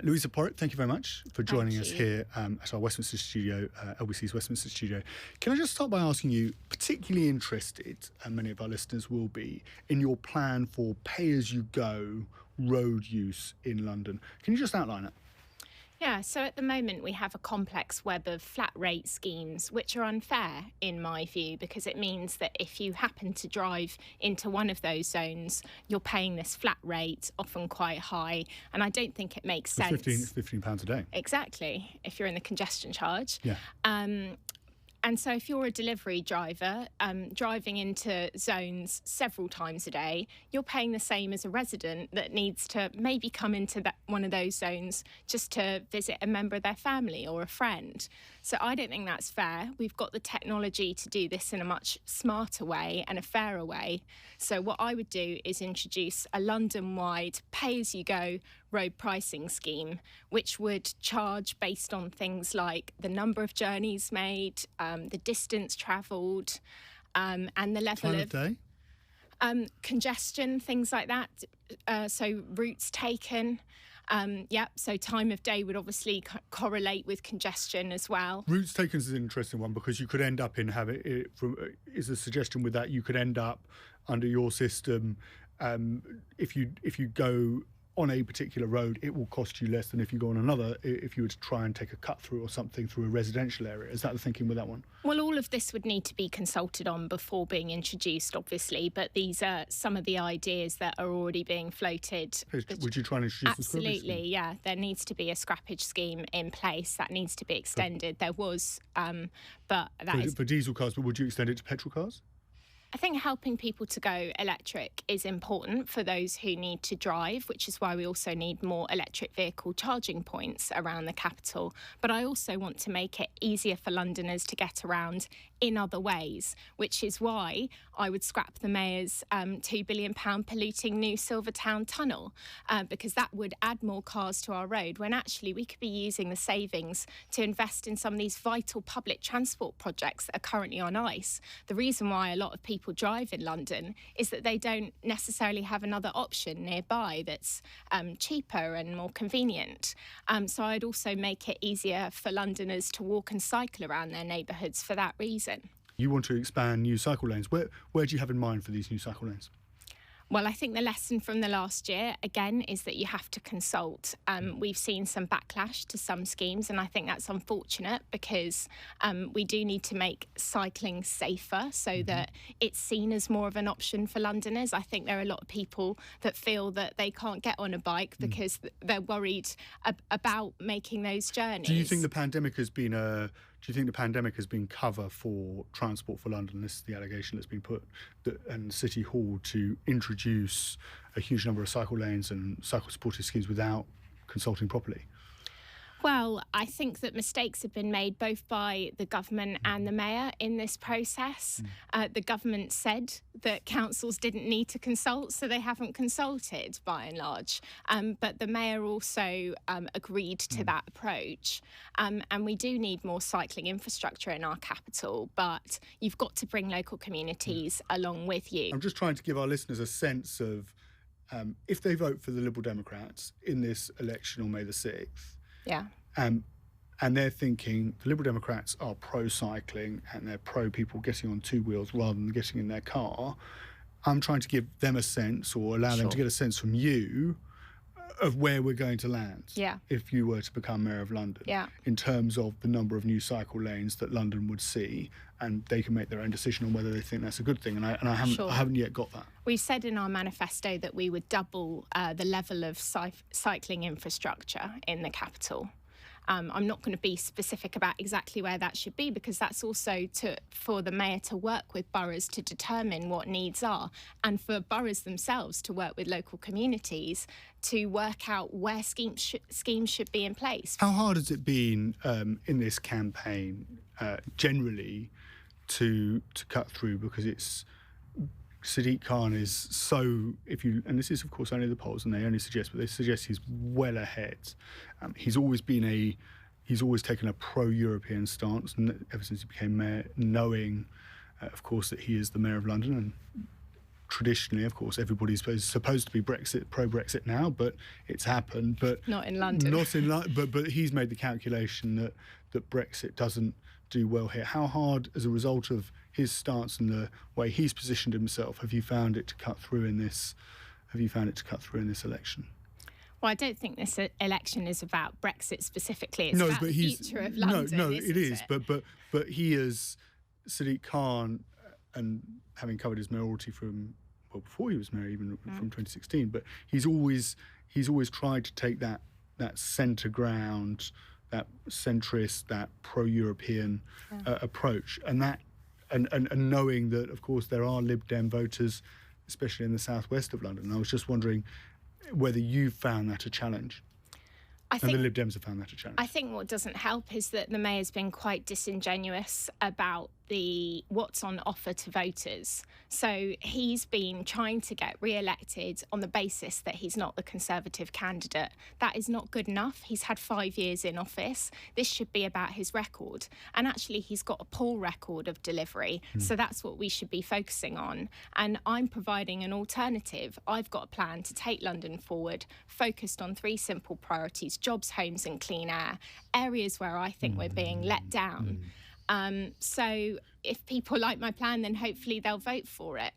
Luisa Porritt, thank you very much for joining us here at our Westminster studio, LBC's Westminster studio. Can I just start by asking you, particularly interested, and many of our listeners will be, in your plan for pay-as-you-go road use in London. Can you just outline it? Yeah, so at the moment we have a complex web of flat rate schemes, which are unfair in my view, because it means that if you happen to drive into one of those zones, you're paying this flat rate, often quite high, and I don't think it makes sense. £15 a day. Exactly, if you're in the congestion charge. Yeah. And so if you're a delivery driver driving into zones several times a day, you're paying the same as a resident that needs to maybe come into one of those zones just to visit a member of their family or a friend. So I don't think that's fair. We've got the technology to do this in a much smarter way and a fairer way. So what I would do is introduce a London-wide pay-as-you-go road pricing scheme, which would charge based on things like the number of journeys made, the distance travelled, and the level of day? Congestion, things like that. So routes taken. So time of day would obviously correlate with congestion as well. Routes taken is an interesting one because you could end up in is a suggestion with that you could end up under your system if you go on a particular road, it will cost you less than if you go on another, if you were to try and take a cut through or something through a residential area. Is that the thinking with that one? Well, all of this would need to be consulted on before being introduced, obviously, but these are some of the ideas that are already being floated. Would you try and introduce the scrappage scheme? Absolutely, yeah. There needs to be a scrappage scheme in place. That needs to be extended. There was, but that is... For diesel cars, but would you extend it to petrol cars? I think helping people to go electric is important for those who need to drive, which is why we also need more electric vehicle charging points around the capital. But I also want to make it easier for Londoners to get around in other ways, which is why I would scrap the Mayor's £2 billion polluting new Silvertown tunnel, because that would add more cars to our road when actually we could be using the savings to invest in some of these vital public transport projects that are currently on ice. The reason why a lot of people drive in London is that they don't necessarily have another option nearby that's cheaper and more convenient. So I'd also make it easier for Londoners to walk and cycle around their neighbourhoods for that reason. You want to expand new cycle lanes. Where do you have in mind for these new cycle lanes? Well, I think the lesson from the last year, again, is that you have to consult. We've seen some backlash to some schemes, and I think that's unfortunate because we do need to make cycling safer so that it's seen as more of an option for Londoners. I think there are a lot of people that feel that they can't get on a bike because they're worried about making those journeys. Do you think the pandemic has been cover for Transport for London? This is the allegation that's been put, and City Hall to introduce a huge number of cycle lanes and cycle supported schemes without consulting properly. Well, I think that mistakes have been made both by the government and the Mayor in this process. The government said that councils didn't need to consult, so they haven't consulted by and large. But the Mayor also agreed to that approach. And we do need more cycling infrastructure in our capital, but you've got to bring local communities along with you. I'm just trying to give our listeners a sense of if they vote for the Liberal Democrats in this election on May the 6th, yeah. And they're thinking the Liberal Democrats are pro-cycling and they're pro-people getting on two wheels rather than getting in their car. I'm trying to give them a sense or allow them to get a sense from you of where we're going to land if you were to become Mayor of London in terms of the number of new cycle lanes that London would see, and they can make their own decision on whether they think that's a good thing. And I haven't yet got that. We've said in our manifesto that we would double the level of cycling infrastructure in the capital. I'm not going to be specific about exactly where that should be because that's also for the Mayor to work with boroughs to determine what needs are, and for boroughs themselves to work with local communities to work out where schemes should be in place. How hard has it been in this campaign generally to cut through, because it's Sadiq Khan is so, and this is of course only the polls and they only suggest, but they suggest he's well ahead. He's always taken a pro-European stance, and ever since he became mayor, knowing, of course, that he is the Mayor of London, and traditionally, of course, everybody's supposed to be pro-Brexit now, but it's happened. But not in London. But he's made the calculation that Brexit doesn't do well here. How hard, as a result of his stance and the way he's positioned himself, have you found it to cut through in this? Have you found it to cut through in this election? Well, I don't think this election is about Brexit specifically. It's about the future of London. No, it is. But he is Sadiq Khan, and having covered his mayoralty from before he was mayor, even from 2016. But he's always tried to take that centre ground, that centrist, that pro-European approach, and knowing that, of course, there are Lib Dem voters, especially in the southwest of London. And I was just wondering whether you found that a challenge. And the Lib Dems have found that a challenge. I think what doesn't help is that the mayor's been quite disingenuous about what's on offer to voters. So he's been trying to get re-elected on the basis that he's not the Conservative candidate. That is not good enough. He's had 5 years in office. This should be about his record. And actually, he's got a poor record of delivery. So that's what we should be focusing on. And I'm providing an alternative. I've got a plan to take London forward, focused on 3 simple priorities: jobs, homes and clean air, areas where I think we're being let down. So if people like my plan, then hopefully they'll vote for it.